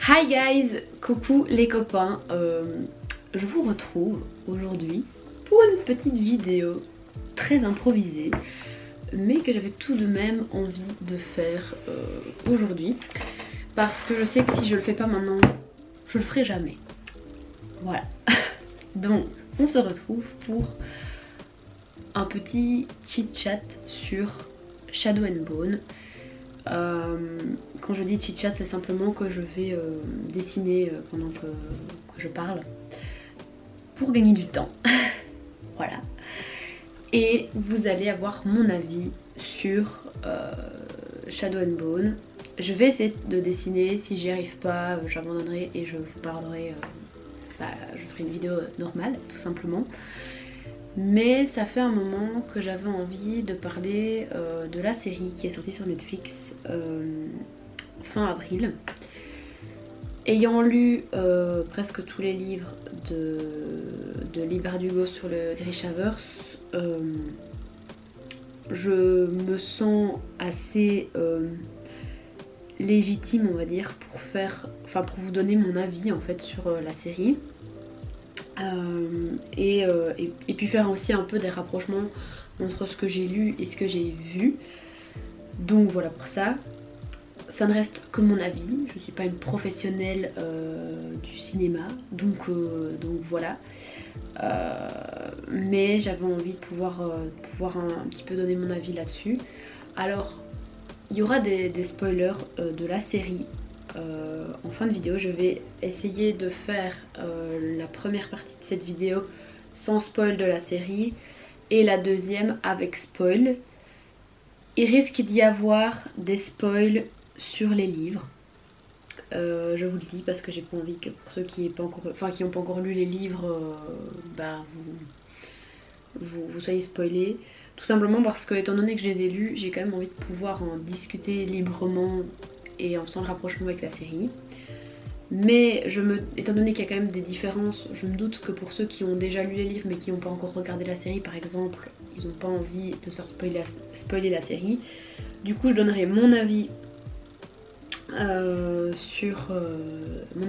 Hi guys, coucou les copains, je vous retrouve aujourd'hui pour une petite vidéo très improvisée mais que j'avais tout de même envie de faire aujourd'hui parce que je sais que si je le fais pas maintenant, je le ferai jamais. Voilà. Donc on se retrouve pour un petit chit chat sur Shadow and Bone. Quand je dis chit chat, c'est simplement que je vais dessiner pendant que je parle pour gagner du temps. Voilà. Et vous allez avoir mon avis sur Shadow and Bone. Je vais essayer de dessiner, si j'y arrive pas, j'abandonnerai et je vous parlerai, je ferai une vidéo normale tout simplement. Mais ça fait un moment que j'avais envie de parler de la série qui est sortie sur Netflix fin avril. Ayant lu presque tous les livres de Lee Bardugo sur le Grishaverse, je me sens assez légitime, on va dire, pour vous donner mon avis en fait sur la série. Et puis faire aussi un peu des rapprochements entre ce que j'ai lu et ce que j'ai vu. Donc voilà pour ça. Ça ne reste que mon avis, je ne suis pas une professionnelle du cinéma, donc voilà. Mais j'avais envie de pouvoir un petit peu donner mon avis là-dessus. Alors, il y aura des spoilers de la série. En fin de vidéo, je vais essayer de faire la première partie de cette vidéo sans spoil de la série et la deuxième avec spoil. Il risque d'y avoir des spoils sur les livres. Je vous le dis parce que j'ai pas envie que pour ceux qui n'ont pas encore lu les livres, vous soyez spoilés. Tout simplement parce que étant donné que je les ai lus, j'ai quand même envie de pouvoir en discuter librement et en sans le rapprochement avec la série. Mais étant donné qu'il y a quand même des différences, je me doute que pour ceux qui ont déjà lu les livres mais qui n'ont pas encore regardé la série par exemple, ils n'ont pas envie de se faire spoiler la série. Du coup je donnerai mon avis mon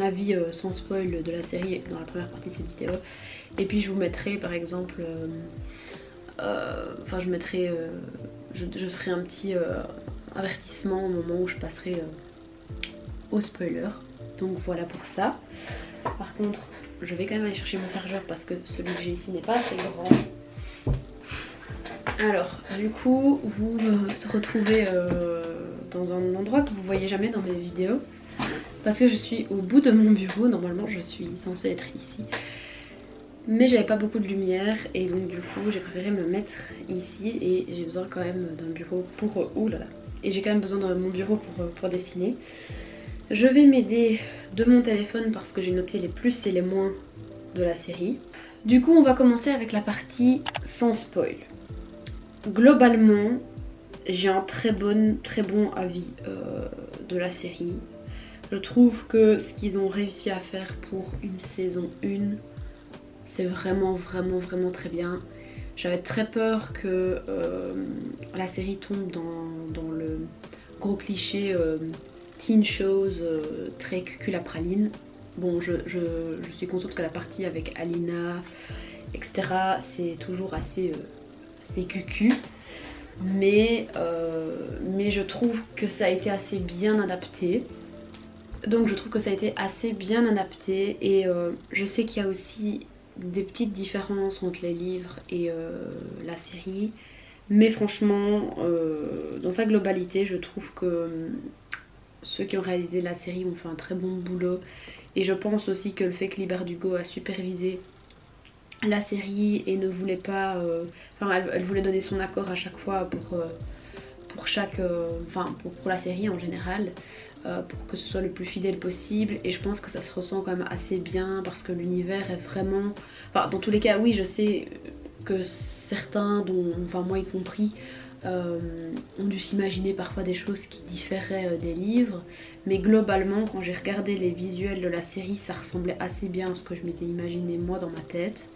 avis sans spoil de la série dans la première partie de cette vidéo. Et puis je vous mettrai par exemple je ferai un petit avertissement au moment où je passerai au spoiler. Donc voilà pour ça. Par contre, je vais quand même aller chercher mon chargeur parce que celui que j'ai ici n'est pas assez grand. Alors, du coup, vous me retrouvez dans un endroit que vous voyez jamais dans mes vidéos parce que je suis au bout de mon bureau. Normalement, je suis censée être ici. Mais j'avais pas beaucoup de lumière et donc du coup j'ai préféré me mettre ici et j'ai besoin quand même d'un bureau pour... oulala. Et j'ai quand même besoin de mon bureau pour dessiner. Je vais m'aider de mon téléphone parce que j'ai noté les plus et les moins de la série. Du coup on va commencer avec la partie sans spoil. Globalement j'ai un très bon avis de la série. Je trouve que ce qu'ils ont réussi à faire pour une saison 1, c'est vraiment très bien. J'avais très peur que la série tombe dans le gros cliché teen shows très cucul à praline. Bon, je suis consciente que la partie avec Alina, etc., c'est toujours assez cucu. Mais je trouve que ça a été assez bien adapté. Donc je trouve que ça a été assez bien adapté. Et je sais qu'il y a aussi des petites différences entre les livres et la série, mais franchement dans sa globalité je trouve que ceux qui ont réalisé la série ont fait un très bon boulot. Et je pense aussi que le fait que Lee Bardugo a supervisé la série et ne voulait pas elle voulait donner son accord à chaque fois pour la série en général, pour que ce soit le plus fidèle possible. Et je pense que ça se ressent quand même assez bien parce que l'univers est vraiment... Enfin dans tous les cas oui, je sais que certains, moi y compris, ont dû s'imaginer parfois des choses qui différaient des livres, mais globalement quand j'ai regardé les visuels de la série ça ressemblait assez bien à ce que je m'étais imaginé moi dans ma tête,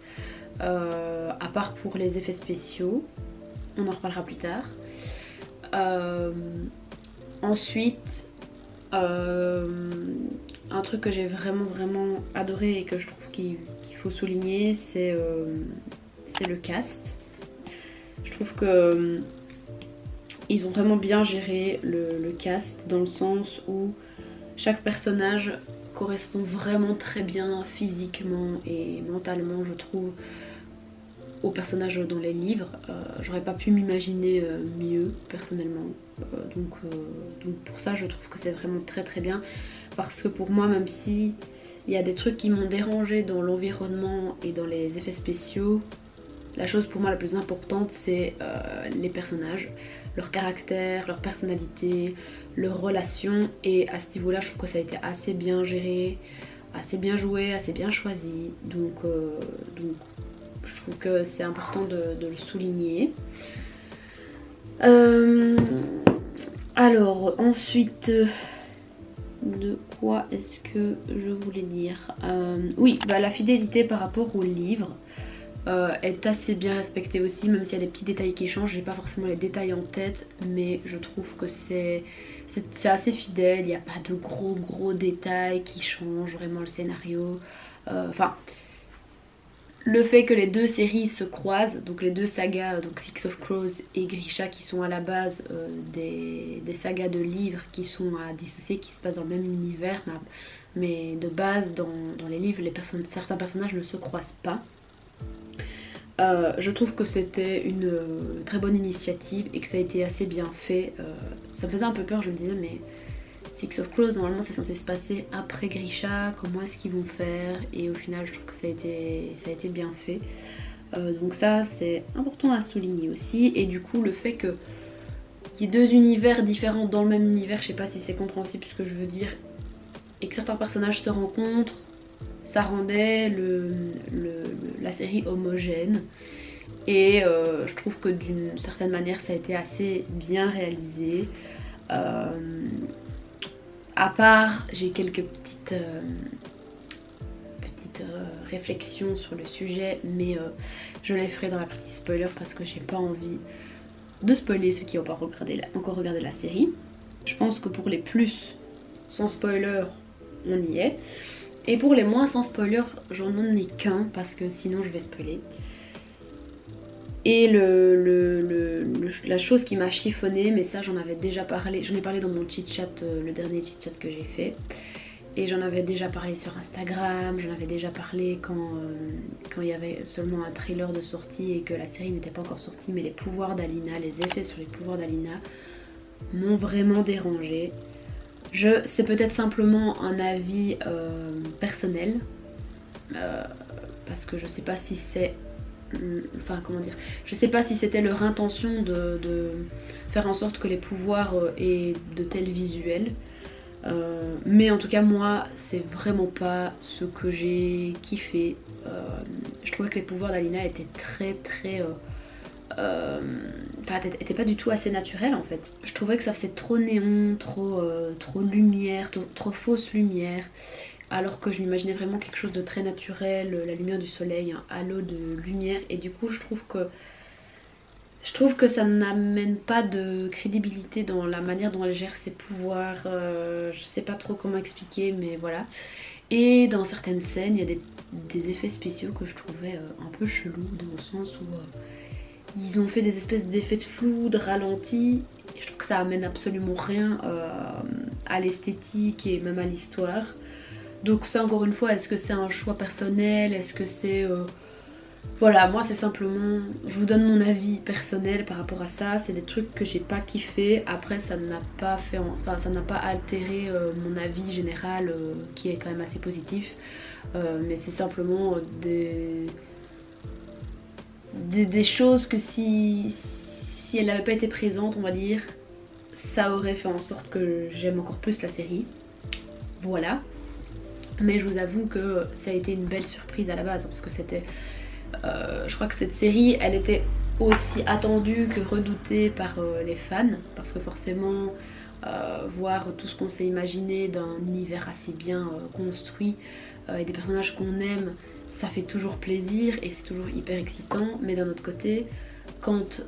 à part pour les effets spéciaux, on en reparlera plus tard. Ensuite Un truc que j'ai vraiment adoré et que je trouve qu'il faut souligner, c'est le cast. Je trouve que ils ont vraiment bien géré le cast, dans le sens où chaque personnage correspond vraiment très bien physiquement et mentalement, je trouve, aux personnages dans les livres. J'aurais pas pu m'imaginer mieux personnellement. Donc pour ça je trouve que c'est vraiment très bien, parce que pour moi, même si il y a des trucs qui m'ont dérangé dans l'environnement et dans les effets spéciaux, la chose pour moi la plus importante, c'est les personnages, leur caractère, leur personnalité, leurs relations, et à ce niveau là je trouve que ça a été assez bien géré, assez bien joué, assez bien choisi, donc je trouve que c'est important de le souligner. Alors ensuite, de quoi est-ce que je voulais dire, oui, bah, la fidélité par rapport au livre est assez bien respectée aussi, même s'il y a des petits détails qui changent. J'ai pas forcément les détails en tête, mais je trouve que c'est assez fidèle. Il n'y a pas de gros détails qui changent vraiment le scénario. Enfin, le fait que les deux séries se croisent, donc les deux sagas, donc Six of Crows et Grisha, qui sont à la base des sagas de livres qui sont à dissocier, qui se passent dans le même univers, mais de base dans les livres, certains personnages ne se croisent pas. Je trouve que c'était une très bonne initiative et que ça a été assez bien fait. Ça me faisait un peu peur, je me disais, mais Six of Crows, normalement c'est censé se passer après Grisha, comment est-ce qu'ils vont faire? Et au final je trouve que ça a été bien fait. Donc ça c'est important à souligner aussi. Et du coup le fait qu'il y ait deux univers différents dans le même univers, je sais pas si c'est compréhensible ce que je veux dire, et que certains personnages se rencontrent, ça rendait la série homogène. Et je trouve que d'une certaine manière ça a été assez bien réalisé. À part, j'ai quelques petites réflexions sur le sujet, mais je les ferai dans la partie spoiler parce que j'ai pas envie de spoiler ceux qui n'ont pas encore regardé la série. Je pense que pour les plus sans spoiler, on y est. Et pour les moins sans spoiler, j'en ai qu'un parce que sinon je vais spoiler. Et la chose qui m'a chiffonné, mais ça j'en avais déjà parlé, j'en ai parlé dans mon chit chat, le dernier chit chat que j'ai fait. Et j'en avais déjà parlé sur Instagram, j'en avais déjà parlé quand il y avait seulement un trailer de sortie et que la série n'était pas encore sortie, mais les pouvoirs d'Alina, les effets sur les pouvoirs d'Alina m'ont vraiment dérangée. C'est peut-être simplement un avis personnel, parce que je sais pas si c'est... Enfin comment dire, je sais pas si c'était leur intention de faire en sorte que les pouvoirs aient de tels visuels, mais en tout cas moi c'est vraiment pas ce que j'ai kiffé. Je trouvais que les pouvoirs d'Alina étaient très enfin étaient pas du tout assez naturels en fait. Je trouvais que ça faisait trop néon, trop lumière, trop fausse lumière, alors que je m'imaginais vraiment quelque chose de très naturel, la lumière du soleil, un halo de lumière, et du coup je trouve que ça n'amène pas de crédibilité dans la manière dont elle gère ses pouvoirs. Je sais pas trop comment expliquer, mais voilà. Et dans certaines scènes il y a des effets spéciaux que je trouvais un peu chelous, dans le sens où ils ont fait des espèces d'effets de flou, de ralenti, et je trouve que ça amène absolument rien à l'esthétique et même à l'histoire. Donc ça, encore une fois, est-ce que c'est un choix personnel? Est-ce que c'est... Voilà, moi c'est simplement... Je vous donne mon avis personnel par rapport à ça. C'est des trucs que j'ai pas kiffé. Après ça n'a pas fait... Enfin ça n'a pas altéré mon avis général qui est quand même assez positif. Mais c'est simplement des choses que si elle n'avait pas été présente, on va dire, ça aurait fait en sorte que j'aime encore plus la série. Voilà. Mais je vous avoue que ça a été une belle surprise à la base, parce que c'était... je crois que cette série, elle était aussi attendue que redoutée par les fans, parce que forcément, voir tout ce qu'on s'est imaginé d'un univers assez bien construit et des personnages qu'on aime, ça fait toujours plaisir et c'est toujours hyper excitant. Mais d'un autre côté, quand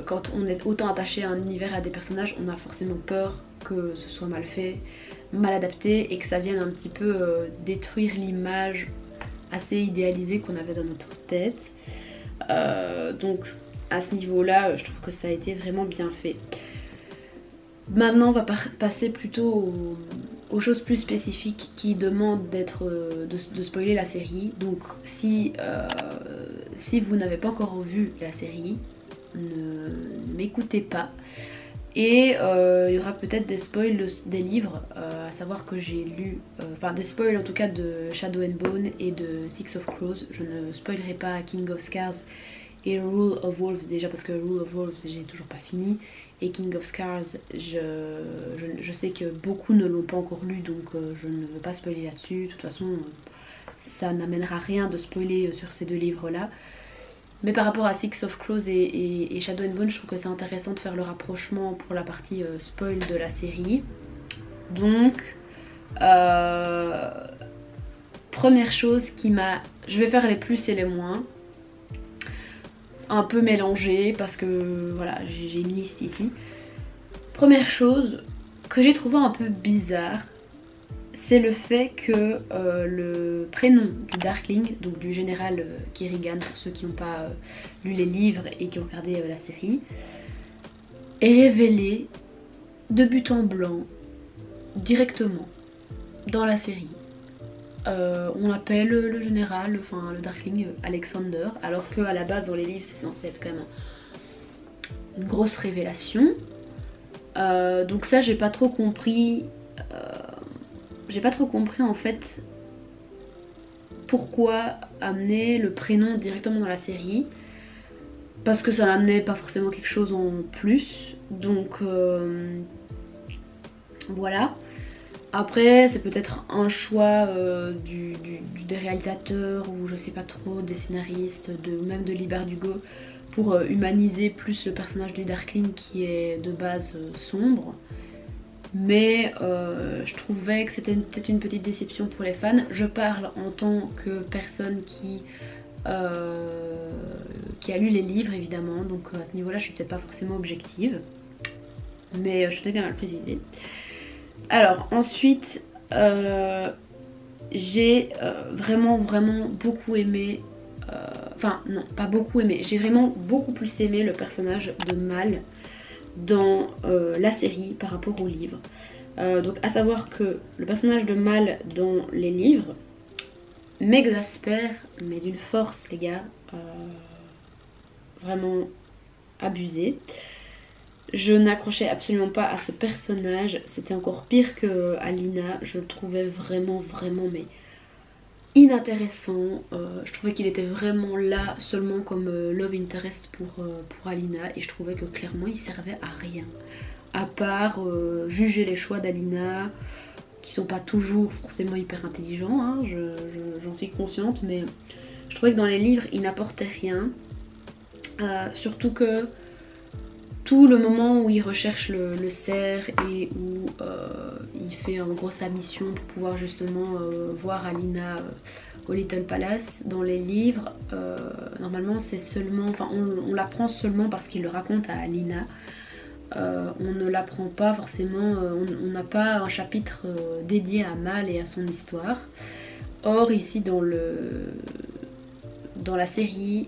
quand on est autant attaché à un univers, à des personnages, on a forcément peur que ce soit mal fait, mal adapté et que ça vienne un petit peu détruire l'image assez idéalisée qu'on avait dans notre tête. Donc à ce niveau-là, je trouve que ça a été vraiment bien fait. Maintenant, on va passer plutôt aux choses plus spécifiques qui demandent de spoiler la série. Donc si vous n'avez pas encore vu la série, ne m'écoutez pas. Et il y aura peut-être des spoils des livres, à savoir que j'ai lu, enfin des spoils en tout cas de Shadow and Bone et de Six of Crows. Je ne spoilerai pas King of Scars et Rule of Wolves, déjà parce que Rule of Wolves j'ai toujours pas fini. Et King of Scars, je sais que beaucoup ne l'ont pas encore lu, donc je ne veux pas spoiler là-dessus. De toute façon, ça n'amènera rien de spoiler sur ces deux livres-là. Mais par rapport à Six of Crows et Shadow and Bone, je trouve que c'est intéressant de faire le rapprochement pour la partie spoil de la série. Donc, première chose qui m'a... Je vais faire les plus et les moins. Un peu mélangé parce que voilà, j'ai une liste ici. Première chose que j'ai trouvé un peu bizarre, c'est le fait que le prénom du Darkling, donc du général Kerrigan, pour ceux qui n'ont pas lu les livres et qui ont regardé la série, est révélé de but en blanc directement dans la série. On appelle le général, enfin le Darkling, Alexander, alors qu'à la base dans les livres c'est censé être quand même une grosse révélation. Donc ça j'ai pas trop compris. En fait pourquoi amener le prénom directement dans la série, parce que ça n'amenait pas forcément quelque chose en plus. Donc voilà. Après c'est peut-être un choix des réalisateurs ou je sais pas trop, des scénaristes, même de Lee Bardugo, pour humaniser plus le personnage du Darkling qui est de base sombre. Mais je trouvais que c'était peut-être une petite déception pour les fans. Je parle en tant que personne qui a lu les livres évidemment, donc à ce niveau là je suis peut-être pas forcément objective, mais je tenais quand même à le préciser. Alors ensuite j'ai vraiment beaucoup aimé, enfin non pas beaucoup aimé, j'ai vraiment beaucoup plus aimé le personnage de Mal dans la série par rapport au livre. Donc à savoir que le personnage de Mal dans les livres m'exaspère, mais d'une force les gars, vraiment abusée. Je n'accrochais absolument pas à ce personnage, c'était encore pire que Alina, je le trouvais vraiment mais inintéressant. Je trouvais qu'il était vraiment là seulement comme love interest pour Alina, et je trouvais que clairement il servait à rien, à part juger les choix d'Alina qui sont pas toujours forcément hyper intelligents, hein, j'en suis consciente, mais je trouvais que dans les livres il n'apportait rien, surtout que tout le moment où il recherche le cerf et où il fait en gros sa mission pour pouvoir justement voir Alina au Little Palace, dans les livres, normalement c'est seulement, enfin on l'apprend seulement parce qu'il le raconte à Alina. On ne l'apprend pas forcément, on n'a pas un chapitre dédié à Mal et à son histoire. Or ici dans la série,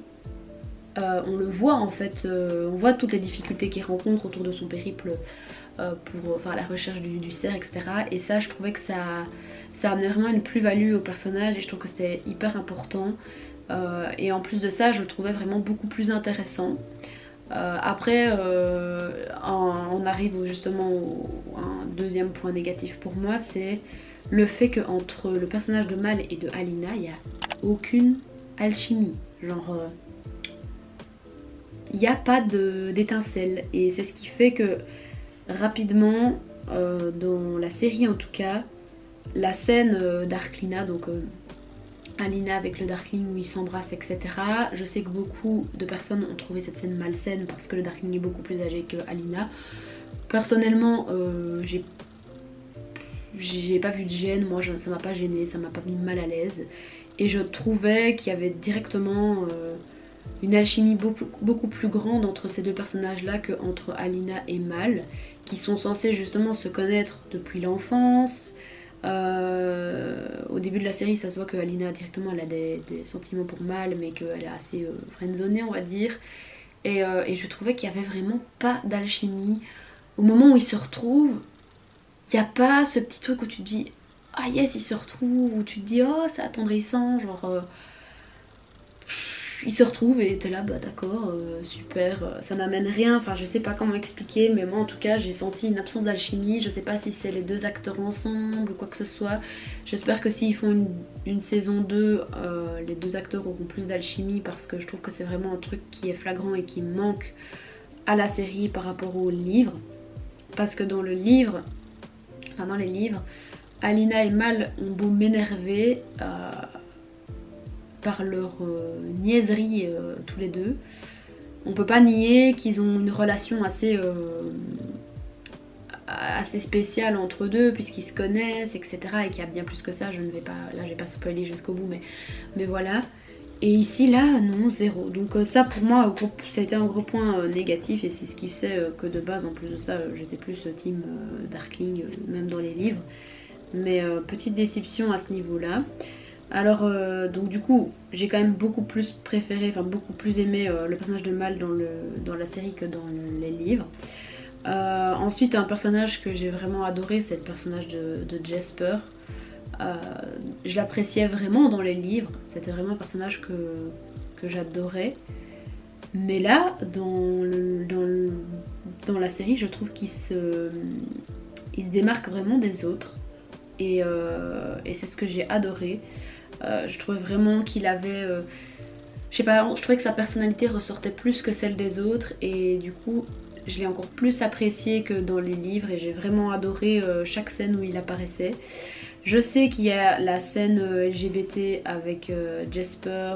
on le voit en fait, on voit toutes les difficultés qu'il rencontre autour de son périple pour faire la recherche du cerf, etc. Et ça je trouvais que ça amenait vraiment une plus-value au personnage et je trouve que c'était hyper important. Et en plus de ça je le trouvais vraiment beaucoup plus intéressant. Après on arrive justement à un deuxième point négatif pour moi, c'est le fait qu'entre le personnage de Mal et de Alina il n'y a aucune alchimie, genre il n'y a pas d'étincelle, et c'est ce qui fait que rapidement dans la série en tout cas, la scène d'Arklina, donc Alina avec le Darkling où ils s'embrassent, etc. Je sais que beaucoup de personnes ont trouvé cette scène malsaine parce que le Darkling est beaucoup plus âgé que Alina. Personnellement j'ai pas vu de gêne, moi ça m'a pas gêné, ça m'a pas mis mal à l'aise, et je trouvais qu'il y avait directement une alchimie beaucoup plus grande entre ces deux personnages là que entre Alina et Mal, qui sont censés justement se connaître depuis l'enfance. Au début de la série ça se voit que Alina directement elle a des sentiments pour Mal, mais qu'elle est assez friendzonée on va dire. Et je trouvais qu'il n'y avait vraiment pas d'alchimie. Au moment où ils se retrouvent, il n'y a pas ce petit truc où tu te dis ah yes ils se retrouvent, où tu te dis oh c'est attendrissant, genre ils se retrouvent et t'es là bah d'accord super, ça n'amène rien, enfin je sais pas comment expliquer, mais moi en tout cas j'ai senti une absence d'alchimie. Je sais pas si c'est les deux acteurs ensemble ou quoi que ce soit. J'espère que s'ils font une saison 2 les deux acteurs auront plus d'alchimie, parce que je trouve que c'est vraiment un truc qui est flagrant et qui manque à la série par rapport au livre. Parce que dans les livres, Alina et Mal ont beau m'énerver par leur niaiserie tous les deux, on peut pas nier qu'ils ont une relation assez spéciale entre deux, puisqu'ils se connaissent etc, et qu'il y a bien plus que ça. Je ne vais pas, là je vais pas spoiler jusqu'au bout, mais voilà. Et ici là non, zéro. Donc ça pour moi ça a été un gros point négatif, et c'est ce qui fait que de base en plus de ça j'étais plus team Darkling même dans les livres. Mais petite déception à ce niveau là. Alors donc du coup j'ai quand même beaucoup plus préféré, enfin beaucoup plus aimé le personnage de Mal dans la série que dans les livres. Ensuite un personnage que j'ai vraiment adoré, c'est le personnage de Jesper. Je l'appréciais vraiment dans les livres, c'était vraiment un personnage que j'adorais. Mais là dans la série je trouve qu'il se démarque vraiment des autres. Et c'est ce que j'ai adoré. Je trouvais vraiment qu'il avait je sais pas, je trouvais que sa personnalité ressortait plus que celle des autres, et du coup je l'ai encore plus apprécié que dans les livres, et j'ai vraiment adoré chaque scène où il apparaissait. Je sais qu'il y a la scène LGBT avec Jesper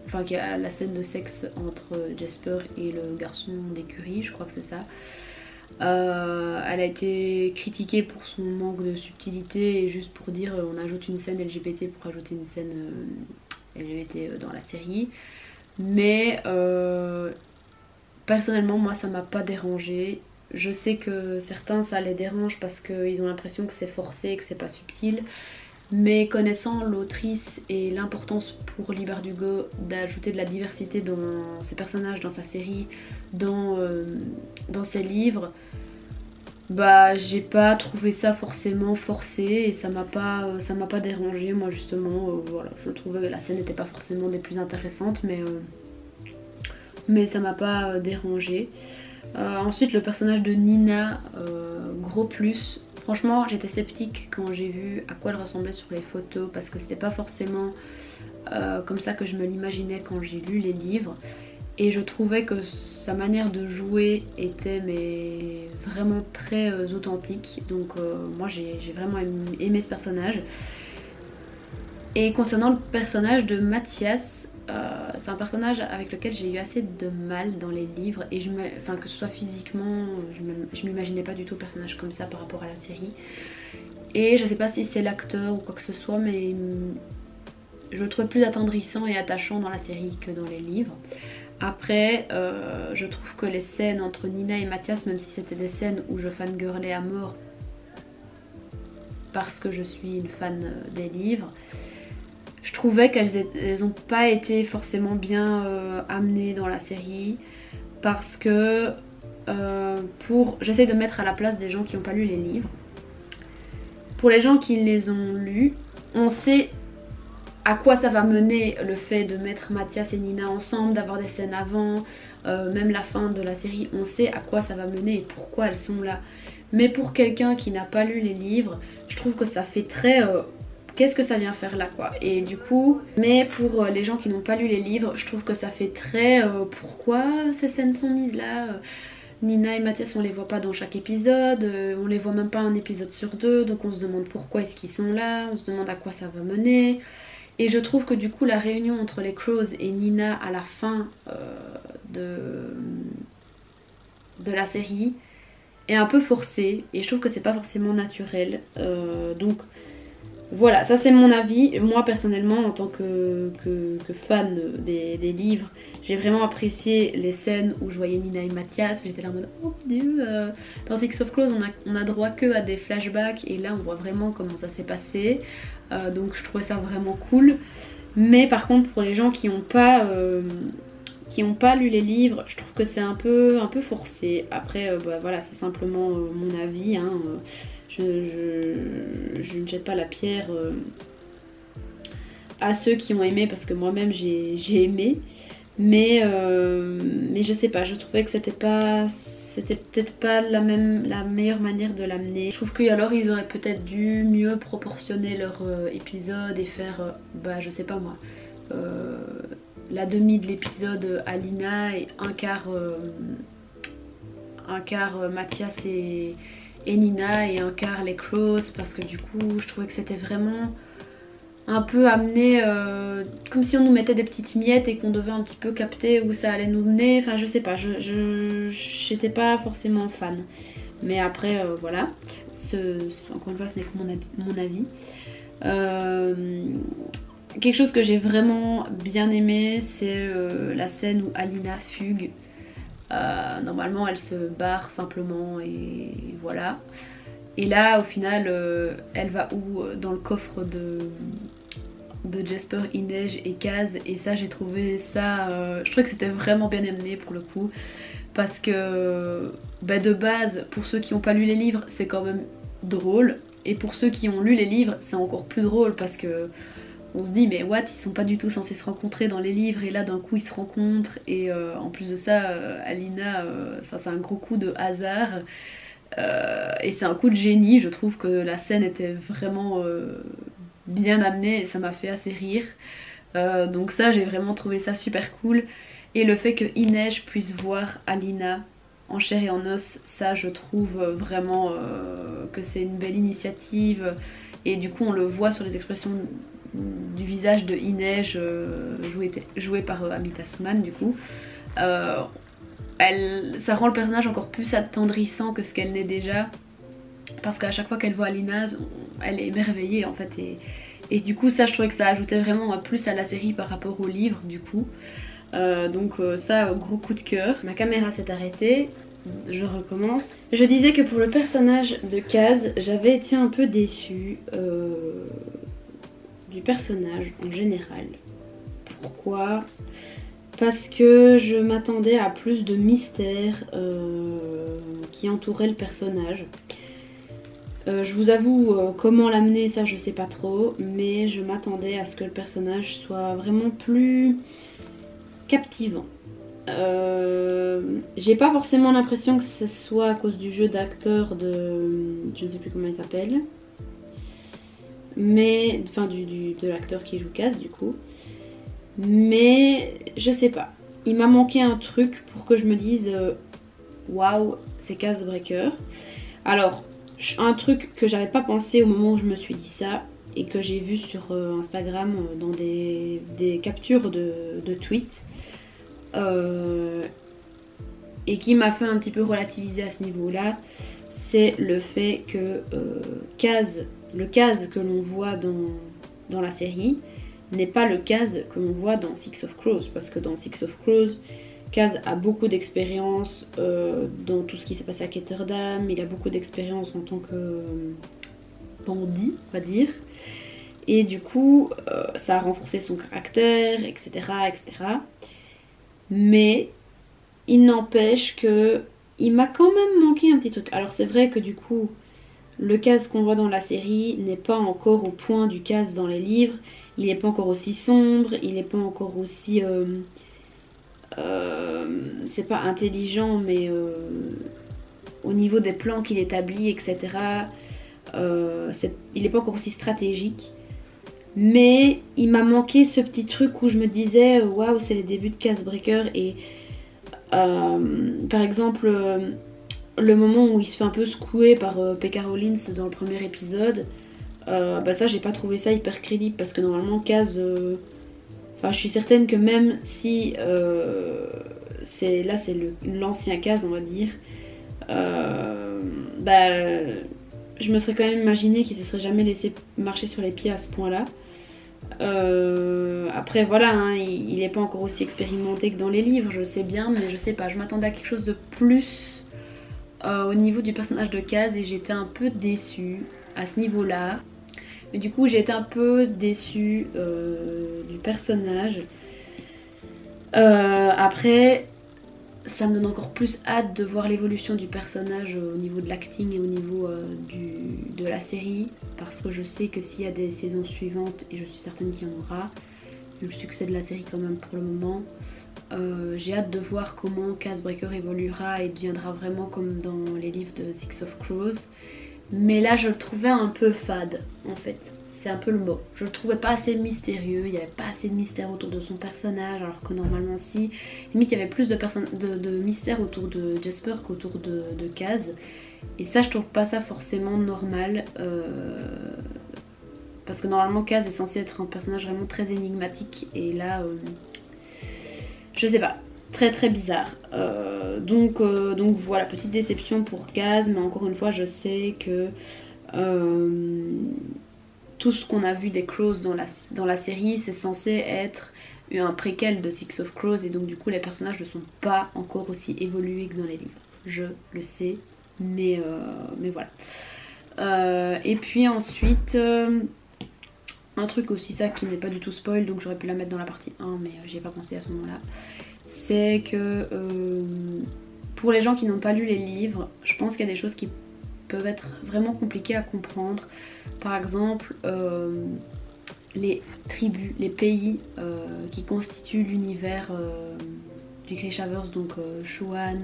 enfin qu'il y a la scène de sexe entre Jesper et le garçon d'écurie, je crois que c'est ça. Elle a été critiquée pour son manque de subtilité, et juste pour dire on ajoute une scène LGBT pour ajouter une scène LGBT dans la série. Mais personnellement moi ça m'a pas dérangé. Je sais que certains ça les dérange parce qu'ils ont l'impression que c'est forcé et que c'est pas subtil. Mais connaissant l'autrice et l'importance pour Leigh Bardugo d'ajouter de la diversité dans ses personnages, dans sa série, dans ses livres, bah j'ai pas trouvé ça forcément forcé, et ça m'a pas dérangé. Moi justement voilà, je trouvais que la scène n'était pas forcément des plus intéressantes, mais ça m'a pas dérangé. Ensuite le personnage de Nina, gros plus. Franchement j'étais sceptique quand j'ai vu à quoi elle ressemblait sur les photos, parce que c'était pas forcément comme ça que je me l'imaginais quand j'ai lu les livres. Et je trouvais que sa manière de jouer était mais vraiment très authentique. Donc moi j'ai vraiment aimé ce personnage. Et concernant le personnage de Mathias, c'est un personnage avec lequel j'ai eu assez de mal dans les livres, et enfin que ce soit physiquement, je m'imaginais pas du tout le personnage comme ça par rapport à la série. Et je sais pas si c'est l'acteur ou quoi que ce soit, mais je le trouvais plus attendrissant et attachant dans la série que dans les livres. Après je trouve que les scènes entre Nina et Mathias, même si c'était des scènes où je fangirlais à mort parce que je suis une fan des livres, je trouvais qu'elles n'ont pas été forcément bien amenées dans la série, parce que j'essaie de mettre à la place des gens qui n'ont pas lu les livres. Pour les gens qui les ont lus, on sait à quoi ça va mener le fait de mettre Mathias et Nina ensemble, d'avoir des scènes avant, même la fin de la série, on sait à quoi ça va mener et pourquoi elles sont là. Mais pour quelqu'un qui n'a pas lu les livres, je trouve que ça fait très... qu'est-ce que ça vient faire là quoi. Et du coup, mais pour les gens qui n'ont pas lu les livres, je trouve que ça fait très pourquoi ces scènes sont mises là. Nina et Mathias on les voit pas dans chaque épisode, on les voit même pas un épisode sur deux, donc on se demande pourquoi est-ce qu'ils sont là, on se demande à quoi ça va mener. Et je trouve que du coup la réunion entre les Crows et Nina à la fin de la série est un peu forcée, et je trouve que c'est pas forcément naturel. Donc Voilà, ça c'est mon avis. Moi personnellement, en tant que fan des livres, j'ai vraiment apprécié les scènes où je voyais Nina et Mathias. J'étais là en mode oh mon dieu. Dans Six of Crows, on a droit que à des flashbacks et là on voit vraiment comment ça s'est passé. Donc je trouvais ça vraiment cool. Mais par contre pour les gens qui n'ont pas lu les livres, je trouve que c'est un peu forcé. Après bah, voilà, c'est simplement mon avis. Hein. Je ne jette pas la pierre à ceux qui ont aimé parce que moi-même j'ai aimé. Mais je sais pas, je trouvais que c'était peut-être pas la meilleure manière de l'amener. Je trouve qu'alors ils auraient peut-être dû mieux proportionner leur épisode et faire, bah je sais pas moi, la demi de l'épisode Alina et un quart Mathias et Nina et un quart les Crows, parce que du coup je trouvais que c'était vraiment un peu amené comme si on nous mettait des petites miettes et qu'on devait un petit peu capter où ça allait nous mener. Enfin je sais pas, j'étais pas forcément fan. Mais après voilà, encore une fois ce n'est que mon avis. Quelque chose que j'ai vraiment bien aimé, c'est la scène où Alina fugue. Normalement elle se barre simplement et voilà. Et là au final elle va où? Dans le coffre de Jasper, Inej et Kaz. Et ça j'ai trouvé ça, je trouvais que c'était vraiment bien amené pour le coup. Parce que bah, de base pour ceux qui n'ont pas lu les livres c'est quand même drôle. Et pour ceux qui ont lu les livres c'est encore plus drôle parce que on se dit mais what, ils sont pas du tout censés se rencontrer dans les livres et là d'un coup ils se rencontrent. Et en plus de ça Alina, ça c'est un gros coup de hasard. Et c'est un coup de génie, je trouve que la scène était vraiment bien amenée et ça m'a fait assez rire. Donc ça j'ai vraiment trouvé ça super cool. Et le fait que Inej puisse voir Alina en chair et en os, ça je trouve vraiment que c'est une belle initiative. Et du coup on le voit sur les expressions du visage de Inej joué par Amita Suman du coup. Ça rend le personnage encore plus attendrissant que ce qu'elle n'est déjà, parce qu'à chaque fois qu'elle voit Alina elle est émerveillée en fait. Et du coup ça je trouvais que ça ajoutait vraiment plus à la série par rapport au livre du coup. Donc ça gros coup de cœur. Ma caméra s'est arrêtée, je recommence. Je disais que pour le personnage de Kaz j'avais été un peu déçue du personnage en général. Pourquoi ? Parce que je m'attendais à plus de mystère qui entourait le personnage. Je vous avoue, comment l'amener, ça je sais pas trop, mais je m'attendais à ce que le personnage soit vraiment plus captivant. J'ai pas forcément l'impression que ce soit à cause du jeu d'acteur de... je ne sais plus comment il s'appelle. Mais... enfin de l'acteur qui joue Kaz du coup. Mais je sais pas, il m'a manqué un truc pour que je me dise waouh, c'est Kaz Breaker. Alors un truc que j'avais pas pensé au moment où je me suis dit ça et que j'ai vu sur Instagram dans des captures de tweets et qui m'a fait un petit peu relativiser à ce niveau là, c'est le fait que le Kaz que l'on voit dans la série n'est pas le Kaz que l'on voit dans Six of Crows, parce que dans Six of Crows, Kaz a beaucoup d'expérience dans tout ce qui s'est passé à Ketterdam, il a beaucoup d'expérience en tant que bandit, on va dire, et du coup ça a renforcé son caractère, etc. etc. Mais il n'empêche que il m'a quand même manqué un petit truc. Alors c'est vrai que du coup, le Kaz qu'on voit dans la série n'est pas encore au point du Kaz dans les livres. Il n'est pas encore aussi sombre, il n'est pas encore aussi... c'est pas intelligent, mais au niveau des plans qu'il établit, etc. Il n'est pas encore aussi stratégique. Mais il m'a manqué ce petit truc où je me disais, waouh, c'est les débuts de Kaz Breaker. Et par exemple, le moment où il se fait un peu secouer par Pekka Rollins dans le premier épisode... bah ça j'ai pas trouvé ça hyper crédible parce que normalement Kaz, enfin je suis certaine que même si c'est l'ancien Kaz on va dire, bah je me serais quand même imaginé qu'il se serait jamais laissé marcher sur les pieds à ce point-là. Après voilà, hein, il n'est pas encore aussi expérimenté que dans les livres, je sais bien, mais je sais pas, je m'attendais à quelque chose de plus au niveau du personnage de Kaz et j'étais un peu déçue à ce niveau-là. Mais du coup j'ai été un peu déçue du personnage. Après, ça me donne encore plus hâte de voir l'évolution du personnage au niveau de l'acting et au niveau de la série. Parce que je sais que s'il y a des saisons suivantes, et je suis certaine qu'il y en aura, vu le succès de la série quand même pour le moment, j'ai hâte de voir comment Kaz Brekker évoluera et deviendra vraiment comme dans les livres de Six of Crows. Mais là je le trouvais un peu fade en fait. C'est un peu le mot. Je le trouvais pas assez mystérieux, il n'y avait pas assez de mystère autour de son personnage, alors que normalement si. Limite il y avait plus de mystère autour de Jasper qu'autour de Kaz. Et ça je trouve pas ça forcément normal. Parce que normalement Kaz est censé être un personnage vraiment très énigmatique. Et là, je sais pas. Très très bizarre. Donc voilà, petite déception pour Kaz. Mais encore une fois je sais que... tout ce qu'on a vu des Crows dans la série, c'est censé être un préquel de Six of Crows et donc du coup les personnages ne sont pas encore aussi évolués que dans les livres. Je le sais, mais voilà. Et puis ensuite, un truc aussi ça qui n'est pas du tout spoil, donc j'aurais pu la mettre dans la partie 1, mais j'y ai pas pensé à ce moment-là. C'est que pour les gens qui n'ont pas lu les livres, je pense qu'il y a des choses qui peuvent être vraiment compliquées à comprendre. Par exemple, les tribus, les pays qui constituent l'univers du Grishaverse, donc Shuan,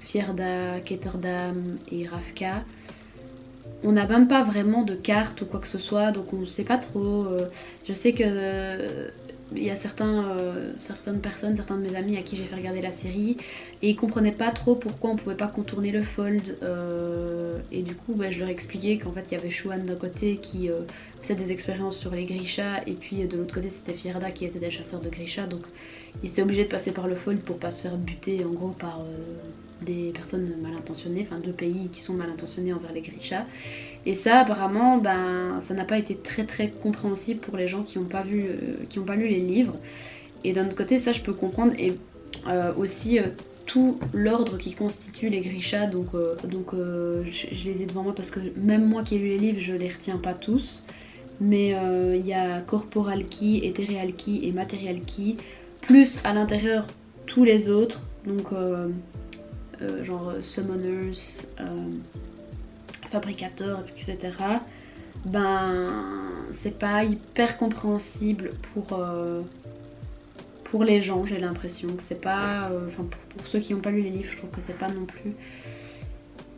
Fjerda, Ketterdam et Ravka. On n'a même pas vraiment de carte ou quoi que ce soit, donc on ne sait pas trop. Je sais que il y a certaines personnes, certains de mes amis à qui j'ai fait regarder la série et ils comprenaient pas trop pourquoi on pouvait pas contourner le fold et du coup je leur expliquais qu'en fait il y avait Shuan d'un côté qui faisait des expériences sur les Grisha et puis de l'autre côté c'était Fjerda qui était des chasseurs de Grisha, donc ils étaient obligés de passer par le fold pour pas se faire buter en gros par des personnes mal intentionnées, enfin deux pays qui sont mal intentionnés envers les Grisha. Et ça apparemment ça n'a pas été très très compréhensible pour les gens qui n'ont pas lu les livres. Et d'un autre côté ça je peux comprendre, et aussi tout l'ordre qui constitue les Grisha, donc je les ai devant moi parce que même moi qui ai lu les livres je les retiens pas tous. Mais il y a Corporal Ki, Ethereal Ki et Material Ki, plus à l'intérieur tous les autres, donc genre Summoners, Fabricateurs, etc. C'est pas hyper compréhensible pour les gens, j'ai l'impression que c'est pas... pour ceux qui n'ont pas lu les livres, je trouve que c'est pas non plus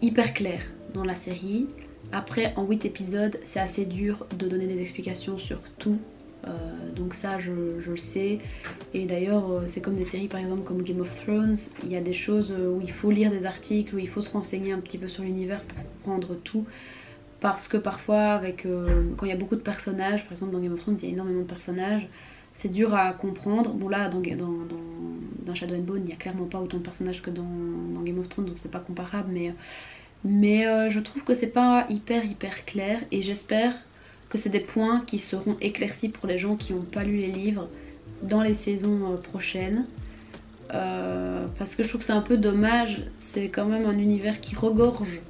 hyper clair dans la série. Après, en 8 épisodes, c'est assez dur de donner des explications sur tout. Donc ça, je le sais. Et d'ailleurs, c'est comme des séries par exemple comme Game of Thrones. Il y a des choses où il faut lire des articles, où il faut se renseigner un petit peu sur l'univers pour comprendre tout. Parce que parfois, quand il y a beaucoup de personnages, par exemple dans Game of Thrones, il y a énormément de personnages, c'est dur à comprendre. Bon là, dans Shadow and Bone, il n'y a clairement pas autant de personnages que dans Game of Thrones, donc c'est pas comparable. Mais je trouve que c'est pas hyper clair et j'espère que c'est des points qui seront éclaircis pour les gens qui n'ont pas lu les livres dans les saisons prochaines. Parce que je trouve que c'est un peu dommage, c'est quand même un univers qui regorge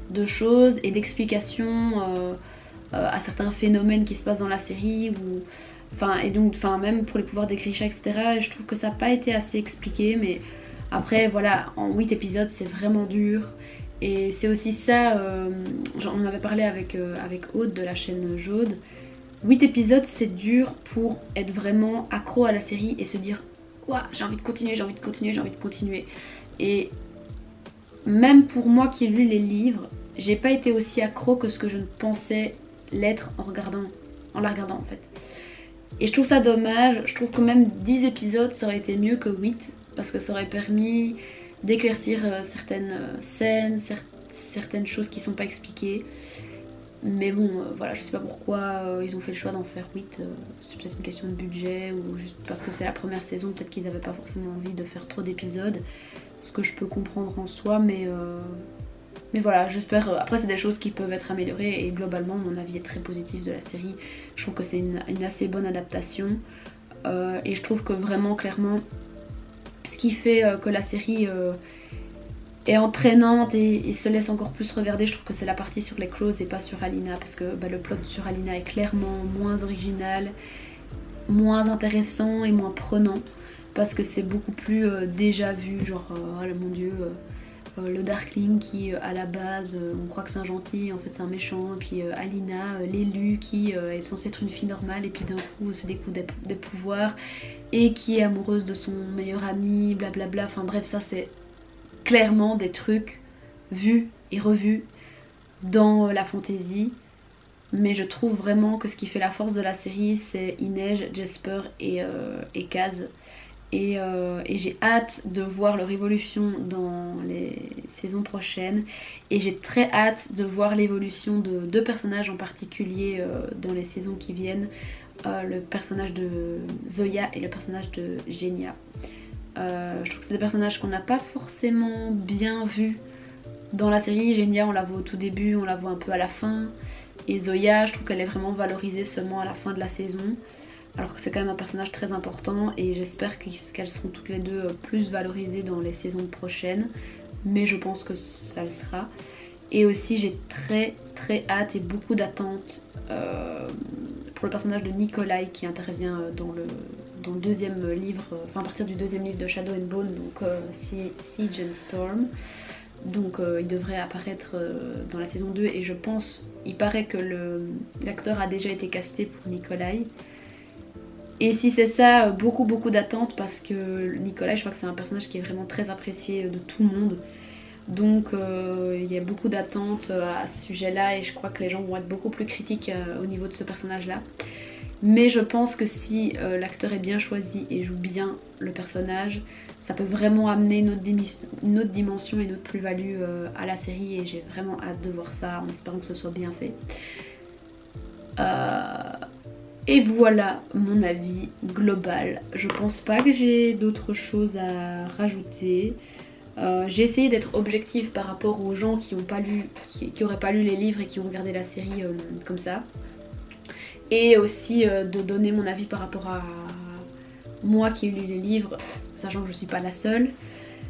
de choses et d'explications à certains phénomènes qui se passent dans la série. Même pour les pouvoirs des Grisha, etc. Je trouve que ça n'a pas été assez expliqué, mais après voilà, en 8 épisodes c'est vraiment dur. Et c'est aussi ça, on en avait parlé avec Aude de la chaîne Jaude. 8 épisodes c'est dur pour être vraiment accro à la série et se dire ouah, j'ai envie de continuer, j'ai envie de continuer, j'ai envie de continuer. Et même pour moi qui ai lu les livres, j'ai pas été aussi accro que ce que je ne pensais l'être en la regardant en fait. Et je trouve ça dommage, je trouve que même 10 épisodes ça aurait été mieux que 8 parce que ça aurait permis d'éclaircir certaines scènes, certaines choses qui sont pas expliquées. Mais bon, voilà, je sais pas pourquoi ils ont fait le choix d'en faire 8. C'est peut-être une question de budget ou juste parce que c'est la première saison, peut-être qu'ils n'avaient pas forcément envie de faire trop d'épisodes. Ce que je peux comprendre en soi, mais Mais voilà, j'espère, après c'est des choses qui peuvent être améliorées et globalement mon avis est très positif de la série. Je trouve que c'est une assez bonne adaptation et je trouve que vraiment clairement ce qui fait que la série est entraînante et se laisse encore plus regarder, je trouve que c'est la partie sur les clauses et pas sur Alina, parce que le plot sur Alina est clairement moins original, moins intéressant et moins prenant, parce que c'est beaucoup plus déjà vu, genre oh mon dieu, le Darkling qui à la base on croit que c'est un gentil, en fait c'est un méchant, et puis Alina, l'élu qui est censée être une fille normale et puis d'un coup se découvre des pouvoirs et qui est amoureuse de son meilleur ami, blablabla, enfin bref, ça c'est clairement des trucs vus et revus dans la fantasy. Mais je trouve vraiment que ce qui fait la force de la série, c'est Inej, Jesper et Kaz. Et j'ai hâte de voir leur évolution dans les saisons prochaines. Et j'ai très hâte de voir l'évolution de deux personnages en particulier dans les saisons qui viennent. Le personnage de Zoya et le personnage de Genia. Je trouve que c'est des personnages qu'on n'a pas forcément bien vus dans la série. Genia, on la voit au tout début, on la voit un peu à la fin. Et Zoya, je trouve qu'elle est vraiment valorisée seulement à la fin de la saison. Alors que c'est quand même un personnage très important et j'espère qu'elles seront toutes les deux plus valorisées dans les saisons prochaines. Mais je pense que ça le sera. Et aussi j'ai très très hâte et beaucoup d'attentes pour le personnage de Nikolai qui intervient dans le deuxième livre, enfin à partir du deuxième livre de Shadow and Bone, donc Siege and Storm. Donc il devrait apparaître dans la saison 2 et je pense, il paraît que l'acteur a déjà été casté pour Nikolai. Et si c'est ça, beaucoup d'attentes parce que Nikolai, je crois que c'est un personnage qui est vraiment très apprécié de tout le monde. Donc il y a beaucoup d'attentes à ce sujet-là et je crois que les gens vont être beaucoup plus critiques au niveau de ce personnage-là. Mais je pense que si l'acteur est bien choisi et joue bien le personnage, ça peut vraiment amener une autre dimension et une autre plus-value à la série et j'ai vraiment hâte de voir ça en espérant que ce soit bien fait. Et voilà mon avis global. Je pense pas que j'ai d'autres choses à rajouter. J'ai essayé d'être objective par rapport aux gens qui auraient pas lu les livres et qui ont regardé la série comme ça. Et aussi de donner mon avis par rapport à moi qui ai lu les livres, sachant que je suis pas la seule.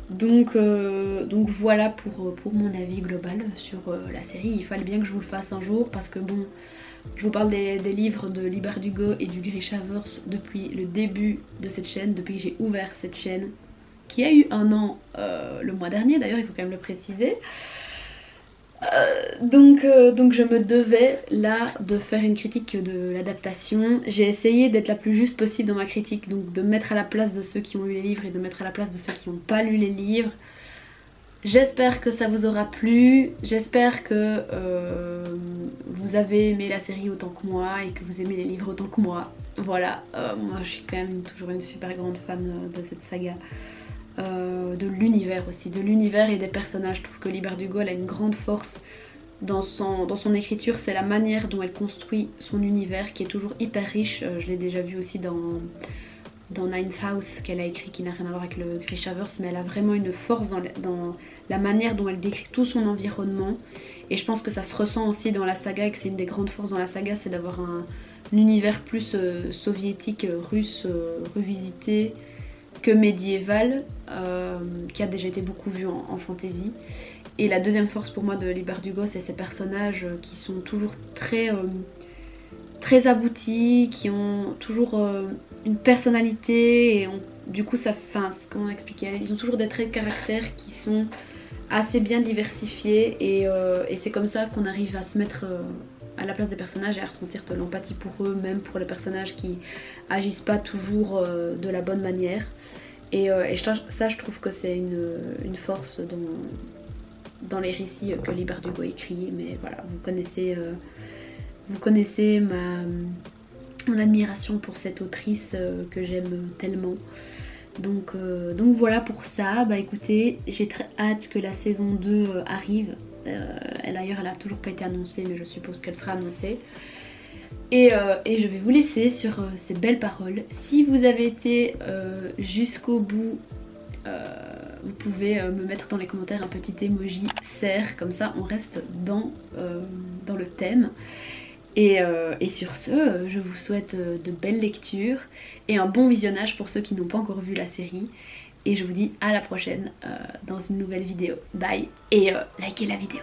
Donc voilà pour mon avis global sur la série. Il fallait bien que je vous le fasse un jour parce que bon, je vous parle des livres de Lee Bardugo et du Grishaverse depuis le début de cette chaîne, depuis que j'ai ouvert cette chaîne, qui a eu 1 an le mois dernier d'ailleurs, il faut quand même le préciser. Donc je me devais là de faire une critique de l'adaptation. J'ai essayé d'être la plus juste possible dans ma critique, donc de mettre à la place de ceux qui ont lu les livres et de mettre à la place de ceux qui n'ont pas lu les livres. J'espère que ça vous aura plu, j'espère que vous avez aimé la série autant que moi et que vous aimez les livres autant que moi. Voilà, moi je suis quand même toujours une super grande fan de cette saga. De l'univers aussi, de l'univers et des personnages. Je trouve que Lee Bardugo elle a une grande force dans son écriture, c'est la manière dont elle construit son univers qui est toujours hyper riche. Je l'ai déjà vu aussi dans Nine's House qu'elle a écrit, qui n'a rien à voir avec le Grishaverse, mais elle a vraiment une force dans la manière dont elle décrit tout son environnement et je pense que ça se ressent aussi dans la saga et que c'est une des grandes forces dans la saga, c'est d'avoir un univers plus soviétique, russe, revisité que médiéval, qui a déjà été beaucoup vu en fantasy. Et la deuxième force pour moi de Lee Bardugo, c'est ces personnages qui sont toujours très aboutis, qui ont toujours une personnalité et du coup ça fait, comment expliquer, ils ont toujours des traits de caractère qui sont assez bien diversifiés et c'est comme ça qu'on arrive à se mettre à la place des personnages et à ressentir de l'empathie pour eux, même pour les personnages qui agissent pas toujours de la bonne manière. Et ça je trouve que c'est une force dans les récits que Lee Bardugo écrit, mais voilà, vous connaissez mon admiration pour cette autrice que j'aime tellement. Donc voilà pour ça. Bah écoutez, j'ai très hâte que la saison 2 arrive. D'ailleurs elle a toujours pas été annoncée, mais je suppose qu'elle sera annoncée. Et je vais vous laisser sur ces belles paroles. Si vous avez été jusqu'au bout, vous pouvez me mettre dans les commentaires un petit emoji serre, comme ça on reste dans le thème. Et sur ce, je vous souhaite de belles lectures et un bon visionnage pour ceux qui n'ont pas encore vu la série. Et je vous dis à la prochaine dans une nouvelle vidéo. Bye et likez la vidéo.